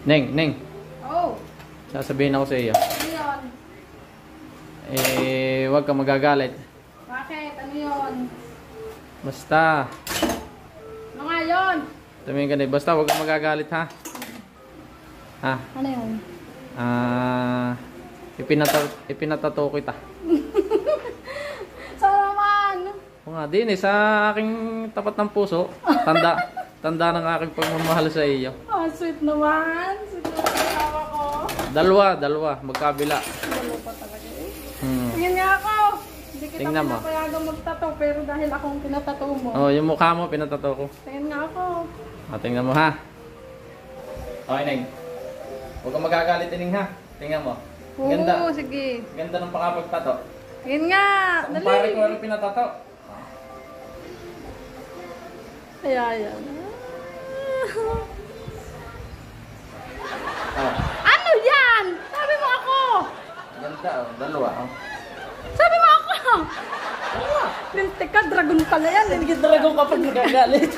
Neng. Oh. Sasabihin ako sa iyo. Ano yun? Huwag kang magagalit. Bakit? Ano yun? Basta. Ano nga yun? Tumingin ka na. Basta huwag kang magagalit ha. Ha? Ano yun? Ipinatato kita. Saan naman? O nga din sa aking tapat ng puso. Tanda ng aking pagmamahal sa iyo. Oh, sweet naman. Sweet naman ang asawa ko. Dalawa. Magkabila. Dalawa pa talaga eh. Hmm. Tingnan nga ako. Hindi kita Tingnan mo. pinapayagang magtato pero dahil akong pinatato mo. Oh, yung mukha mo pinatato ko. Tingnan nga ako. Tingnan mo ha. Okay, Neng. Huwag kang magagalit, Neng ha. Tingnan mo. Oo, Ganda. sige. Ganda ng pakapagtato. Tingnan nga. Sa kumpare ko ano pinatato. Ayan. Oh. Ano yan? Sabi mo ako. Ganda oh. Dalawa oh. Sabi mo ako. Lintik ka, dragon pala yan. Hindi dragon kapag nagagalit.